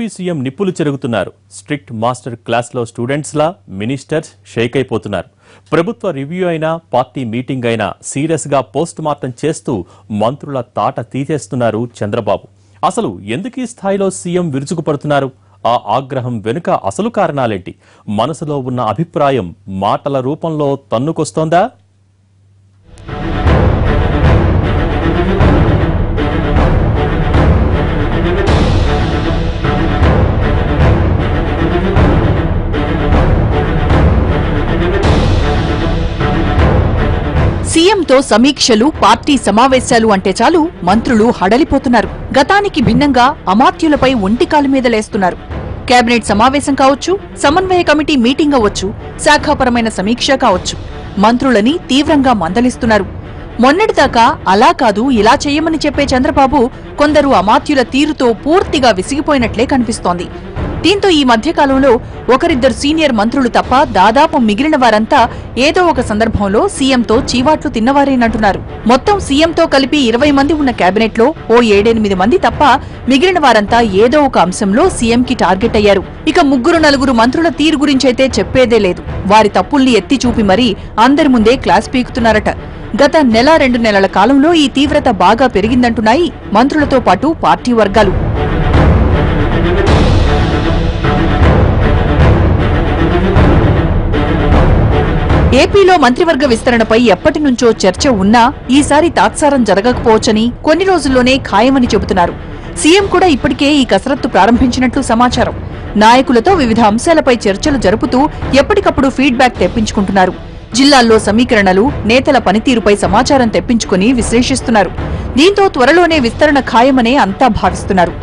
Deputy CM నిప్పులు చెరుగుతున్నారు. Strict master క్లాస్లో స్టూడెంట్స్లా ministers Sheikh అయిపోతున్నారు. ప్రభుత్వ రివ్యూ అయినా పార్టీ మీటింగ్ అయినా సీరియస్గా పోస్ట్ మార్టం చేస్తూ మంత్రుల తాట తీసేస్తున్నారు చంద్రబాబు. అసలు ఎందుకు ఈ స్థాయిలో సీఎం విరుచుకుపడుతున్నారు? ఆ ఆగ్రహం వెనుక అసలు కారణాలేంటి? మనసులో ఉన్న అభిప్రాయం మాటల రూపంలో తన్నుకొస్తోందా? సీఎంతో సమీక్షలు, పార్టీ సమావేశాలు అంటే చాలు మంత్రులు హడలిపోతున్నారు. గతానికి భిన్నంగా అమాత్యులపై ఒంటికాలు మీద లేస్తున్నారు. కేబినెట్ సమావేశం కావచ్చు, సమన్వయ కమిటీ మీటింగ్ అవ్వచ్చు, శాఖాపరమైన సమీక్ష కావచ్చు, మంత్రులని తీవ్రంగా మందలిస్తున్నారు. మొన్నటిదాకా అలా కాదు ఇలా చేయమని చెప్పే చంద్రబాబు కొందరు అమాత్యుల తీరుతో పూర్తిగా విసిగిపోయినట్లే కనిపిస్తోంది. దీంతో ఈ మధ్యకాలంలో ఒకరిద్దరు సీనియర్ మంత్రులు తప్ప దాదాపు మిగిలిన వారంతా ఏదో ఒక సందర్భంలో సీఎంతో చీవాట్లు తిన్నవారేనంటున్నారు. మొత్తం సీఎంతో కలిపి 20 మంది ఉన్న కేబినెట్లో ఓ 7-8 మంది తప్ప మిగిలిన వారంతా ఏదో ఒక అంశంలో సీఎంకి టార్గెట్ అయ్యారు. ఇక 3-4 మంత్రుల తీరు గురించైతే చెప్పేదే లేదు. వారి తప్పుల్ని ఎత్తి చూపి మరీ అందరి ముందే క్లాస్ పీకుతున్నారట. గత 1-2 నెలల కాలంలో ఈ తీవ్రత బాగా పెరిగిందంటున్నాయి మంత్రులతో పాటు పార్టీ వర్గాలు. ఏపీలో మంత్రివర్గ విస్తరణపై ఎప్పటినుంచో చర్చ ఉన్నా ఈసారి తాత్సారం జరగకపోవచ్చని, కొన్ని రోజుల్లోనే ఖాయమని చెబుతున్నారు. సీఎం కూడా ఇప్పటికే ఈ కసరత్తు ప్రారంభించినట్లు సమాచారం. నాయకులతో వివిధ అంశాలపై చర్చలు జరుపుతూ ఎప్పటికప్పుడు ఫీడ్బ్యాక్ తెప్పించుకుంటున్నారు. జిల్లాల్లో సమీకరణలు, నేతల పనితీరుపై సమాచారం తెప్పించుకుని విశ్లేషిస్తున్నారు. దీంతో త్వరలోనే విస్తరణ ఖాయమనే అంతా భావిస్తున్నారు.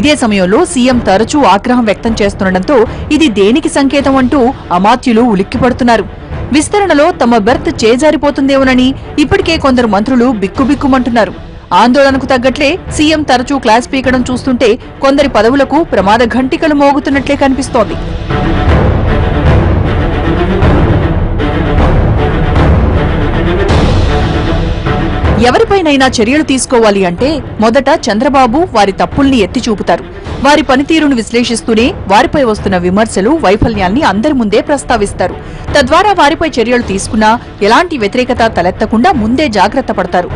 ఇదే సమయంలో సీఎం తరచూ ఆగ్రహం వ్యక్తం చేస్తుండటంతో ఇది దేనికి సంకేతం అంటూ అమాత్యులు ఉలిక్కిపడుతున్నారు. విస్తరణలో తమ బెర్త్ చేజారిపోతుందేమోనని ఇప్పటికే కొందరు మంత్రులు బిక్కుబిక్కుమంటున్నారు. ఆందోళనకు తగ్గట్లే సీఎం తరచూ క్లాస్ పీకడం చూస్తుంటే కొందరి పదవులకు ప్రమాద ఘంటికలు మోగుతున్నట్లే కనిపిస్తోంది. ఎవరిపైనైనా చర్యలు తీసుకోవాలి అంటే మొదట చంద్రబాబు వారి తప్పుల్ని ఎత్తి చూపుతారు. వారి పనితీరును విశ్లేషిస్తూనే వారిపై వస్తున్న విమర్శలు, వైఫల్యాల్ని అందరి ముందే ప్రస్తావిస్తారు. తద్వారా వారిపై చర్యలు తీసుకున్నా ఎలాంటి వ్యతిరేకత తలెత్తకుండా ముందే జాగ్రత్త పడతారు.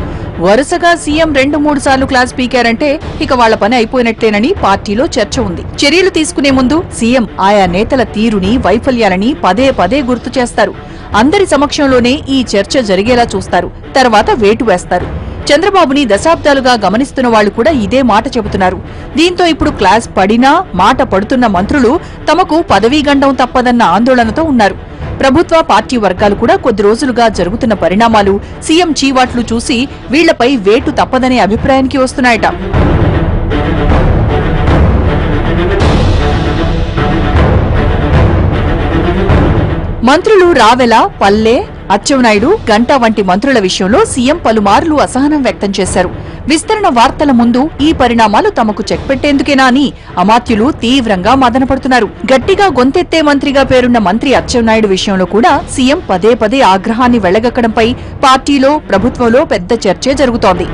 వరుసగా సీఎం 2-3 సార్లు క్లాస్ పీకారంటే ఇక వాళ్ల పని అయిపోయినట్టేనని పార్టీలో చర్చ ఉంది. చర్యలు తీసుకునే ముందు సీఎం ఆయా నేతల తీరుని, వైఫల్యాలని పదే పదే గుర్తు చేస్తారు. అందరి సమక్షంలోనే ఈ చర్చ జరిగేలా చూస్తారు. తర్వాత వేటు వేస్తారు. చంద్రబాబుని దశాబ్దాలుగా గమనిస్తున్న వాళ్లు కూడా ఇదే మాట చెబుతున్నారు. దీంతో ఇప్పుడు క్లాస్ పడినా మాట పడుతున్న మంత్రులు తమకు పదవీగండం తప్పదన్న ఆందోళనతో ఉన్నారు. ప్రభుత్వ, పార్టీ వర్గాలు కూడా కొద్ది రోజులుగా జరుగుతున్న పరిణామాలు, సీఎం చీవాట్లు చూసి వీళ్లపై వేటు తప్పదనే అభిప్రాయానికి వస్తున్నాయట. మంత్రులు రావెల, పల్లె, అచ్చెన్నాయుడు, గంటా వంటి మంత్రుల విషయంలో సీఎం పలుమార్లు అసహనం వ్యక్తం చేశారు. విస్తరణ వార్తల ముందు ఈ పరిణామాలు తమకు చెక్ పెట్టేందుకేనా అని అమాత్యులు తీవ్రంగా మదనపడుతున్నారు. గట్టిగా గొంతెత్తే మంత్రిగా పేరున్న మంత్రి అచ్చెన్నాయుడు విషయంలో కూడా సీఎం పదే పదే ఆగ్రహాన్ని వెళ్లగక్కడంపై పార్టీలో, ప్రభుత్వంలో పెద్ద చర్చే జరుగుతోంది.